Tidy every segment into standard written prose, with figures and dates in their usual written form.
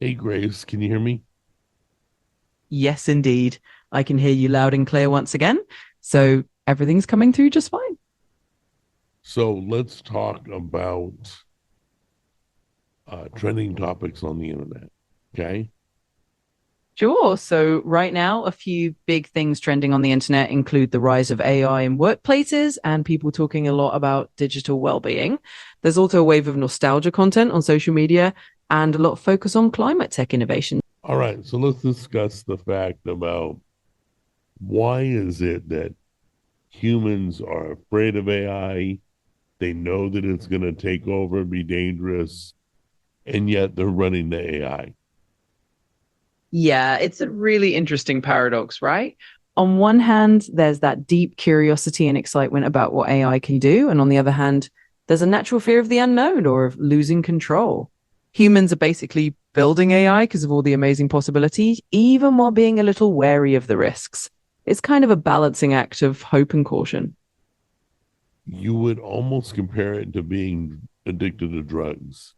Hey, Grace, can you hear me? Yes, indeed. I can hear you loud and clear once again. So everything's coming through just fine. So let's talk about trending topics on the internet. Okay. Sure. So right now, a few big things trending on the internet include the rise of AI in workplaces and people talking a lot about digital well-being. There's also a wave of nostalgia content on social media and a lot of focus on climate tech innovation. All right. So let's discuss the fact about why is it that humans are afraid of AI? They know that it's going to take over and be dangerous, and yet they're running the AI. Yeah, it's a really interesting paradox, right? On one hand, there's that deep curiosity and excitement about what AI can do. And on the other hand, there's a natural fear of the unknown or of losing control. Humans are basically building AI because of all the amazing possibilities, even while being a little wary of the risks. It's kind of a balancing act of hope and caution. You would almost compare it to being addicted to drugs.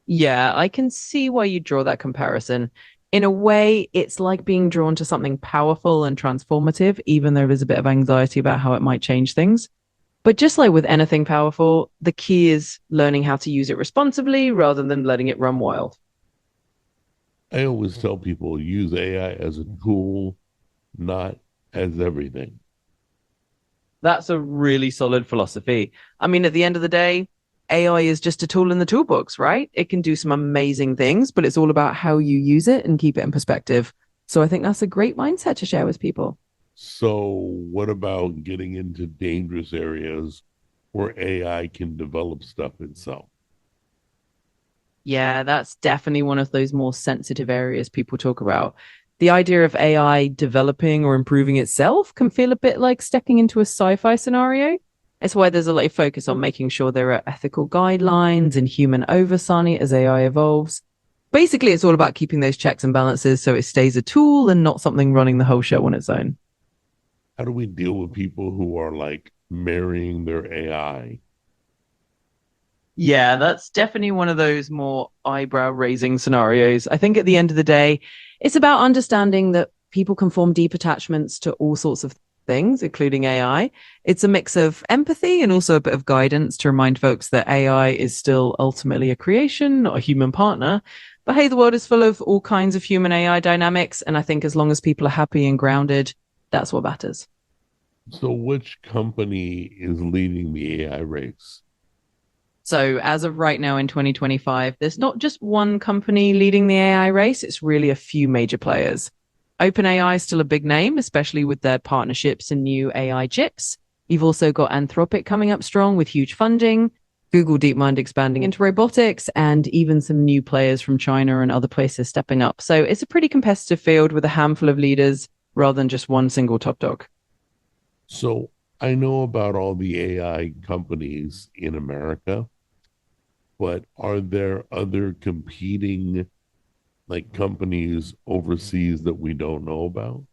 Yeah, I can see why you draw that comparison. In a way, it's like being drawn to something powerful and transformative, even though there's a bit of anxiety about how it might change things. But just like with anything powerful, the key is learning how to use it responsibly rather than letting it run wild. I always tell people use AI as a tool, not as everything. That's a really solid philosophy. I mean, at the end of the day, AI is just a tool in the toolbox, right? It can do some amazing things, but it's all about how you use it and keep it in perspective. So I think that's a great mindset to share with people. So, what about getting into dangerous areas where AI can develop stuff itself? Yeah, that's definitely one of those more sensitive areas people talk about. The idea of AI developing or improving itself can feel a bit like stepping into a sci-fi scenario. It's why there's a lot of focus on making sure there are ethical guidelines and human oversight as AI evolves. Basically, it's all about keeping those checks and balances so it stays a tool and not something running the whole show on its own. How do we deal with people who are like marrying their AI? Yeah, that's definitely one of those more eyebrow raising scenarios. I think at the end of the day, it's about understanding that people can form deep attachments to all sorts of things, including AI. It's a mix of empathy and also a bit of guidance to remind folks that AI is still ultimately a creation, not a human partner. But hey, the world is full of all kinds of human AI dynamics. And I think as long as people are happy and grounded, that's what matters. So, which company is leading the AI race? So, as of right now in 2025, there's not just one company leading the AI race, it's really a few major players. OpenAI is still a big name, especially with their partnerships and new AI chips. You've also got Anthropic coming up strong with huge funding, Google DeepMind expanding into robotics, and even some new players from China and other places stepping up. So, it's a pretty competitive field with a handful of leaders rather than just one single top dog. So, I know about all the AI companies in America, but are there other competing like companies overseas that we don't know about?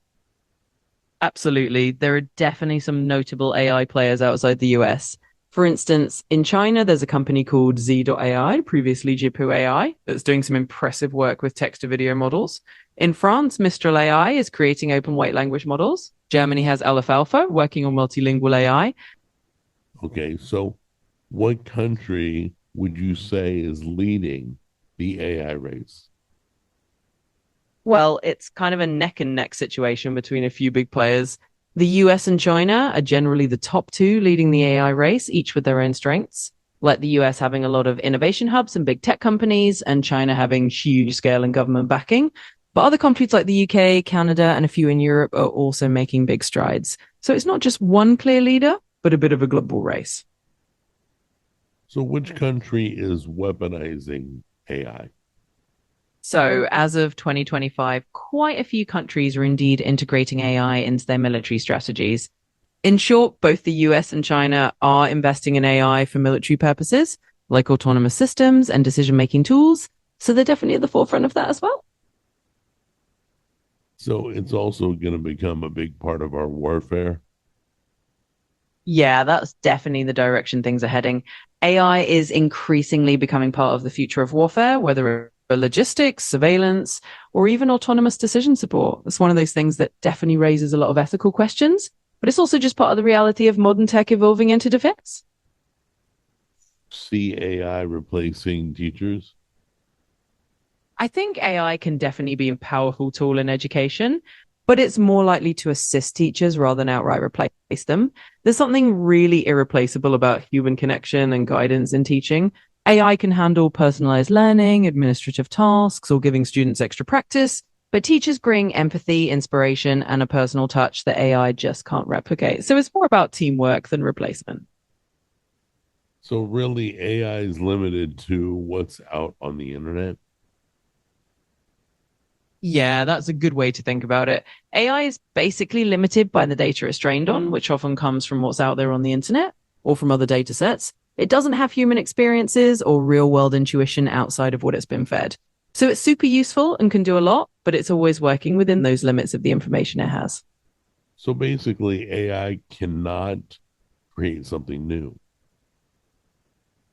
Absolutely. There are definitely some notable AI players outside the US. For instance, in China, there's a company called Z.ai, previously Jipu AI, that's doing some impressive work with text to video models. In France, Mistral AI is creating open weight language models. Germany has Aleph Alpha working on multilingual AI. Okay, so what country would you say is leading the AI race? Well, it's kind of a neck and neck situation between a few big players. The US and China are generally the top two leading the AI race, each with their own strengths. Like the US having a lot of innovation hubs and big tech companies, and China having huge scale and government backing. But other countries like the UK, Canada, and a few in Europe are also making big strides. So it's not just one clear leader, but a bit of a global race. So, which country is weaponizing AI? So, as of 2025, quite a few countries are indeed integrating AI into their military strategies. In short, both the US and China are investing in AI for military purposes, like autonomous systems and decision making tools. So, they're definitely at the forefront of that as well. So, it's also going to become a big part of our warfare. Yeah, that's definitely the direction things are heading. AI is increasingly becoming part of the future of warfare, whether logistics, surveillance, or even autonomous decision support. It's one of those things that definitely raises a lot of ethical questions, but it's also just part of the reality of modern tech evolving into defense. See AI replacing teachers? I think AI can definitely be a powerful tool in education, but it's more likely to assist teachers rather than outright replace them. There's something really irreplaceable about human connection and guidance in teaching. AI can handle personalized learning, administrative tasks, or giving students extra practice, but teachers bring empathy, inspiration, and a personal touch that AI just can't replicate. So it's more about teamwork than replacement. So really AI is limited to what's out on the internet. Yeah, that's a good way to think about it. AI is basically limited by the data it's trained on, which often comes from what's out there on the internet or from other data sets. It doesn't have human experiences or real world intuition outside of what it's been fed. So it's super useful and can do a lot, but it's always working within those limits of the information it has. So basically AI cannot create something new.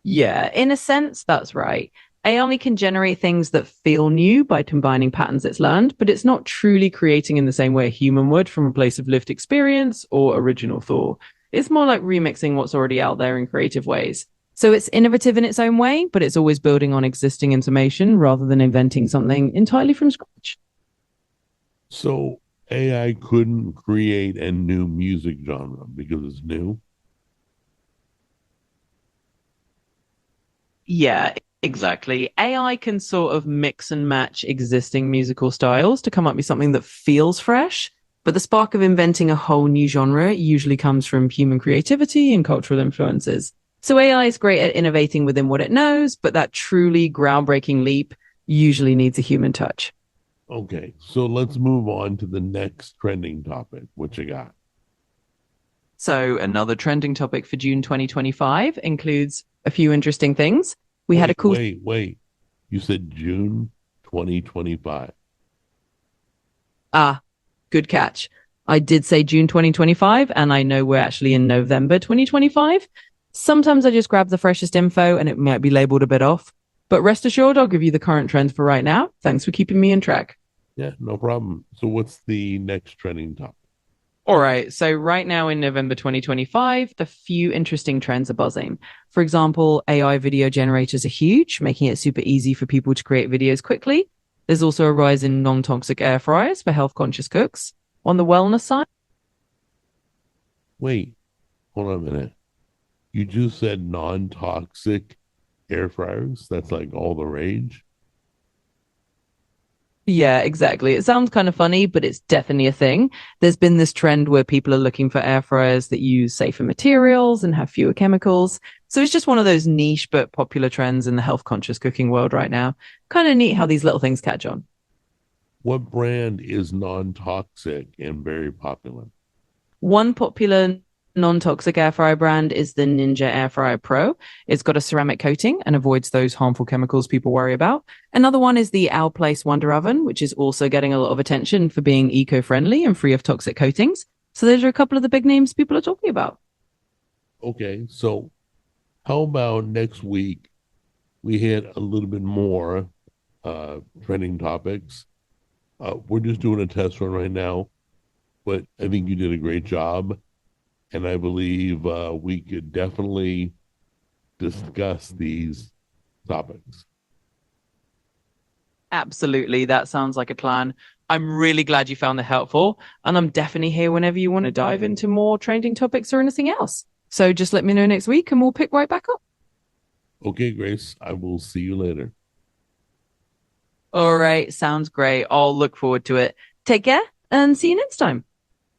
Yeah, in a sense, that's right. AI can generate things that feel new by combining patterns it's learned, but it's not truly creating in the same way a human would from a place of lived experience or original thought. It's more like remixing what's already out there in creative ways. So it's innovative in its own way, but it's always building on existing information rather than inventing something entirely from scratch. So AI couldn't create a new music genre because it's new. Yeah, exactly. AI can sort of mix and match existing musical styles to come up with something that feels fresh, but the spark of inventing a whole new genre usually comes from human creativity and cultural influences. So AI is great at innovating within what it knows, but that truly groundbreaking leap usually needs a human touch. Okay, so let's move on to the next trending topic. What you got? So another trending topic for June 2025 includes a few interesting things. We had a cool Wait. You said June 2025. Ah, good catch. I did say June 2025, and I know we're actually in November 2025. Sometimes I just grab the freshest info and it might be labeled a bit off. But rest assured, I'll give you the current trends for right now. Thanks for keeping me in track. Yeah, no problem. So what's the next trending topic? All right. So, right now in November 2025, the few interesting trends are buzzing. For example, AI video generators are huge, making it super easy for people to create videos quickly. There's also a rise in non toxic air fryers for health conscious cooks. On the wellness side, Wait, hold on a minute. You just said non-toxic air fryers. That's like all the rage. yeah, exactly. It sounds kind of funny, but it's definitely a thing. There's been this trend where people are looking for air fryers that use safer materials and have fewer chemicals. So it's just one of those niche but popular trends in the health conscious cooking world right now. Kind of neat how these little things catch on. What brand is non-toxic and very popular? One popular non-toxic air fryer brand is the Ninja Air Fryer Pro. It's got a ceramic coating and avoids those harmful chemicals people worry about. Another one is the Our Place Wonder Oven, which is also getting a lot of attention for being eco-friendly and free of toxic coatings. So those are a couple of the big names people are talking about. Okay, so how about next week we hit a little bit more trending topics? We're just doing a test run right now, but I think you did a great job. And I believe we could definitely discuss these topics. Absolutely. That sounds like a plan. I'm really glad you found it helpful. And I'm definitely here whenever you want to dive into more trending topics or anything else. So just let me know next week and we'll pick right back up. Okay, Grace, I will see you later. All right. Sounds great. I'll look forward to it. Take care and see you next time.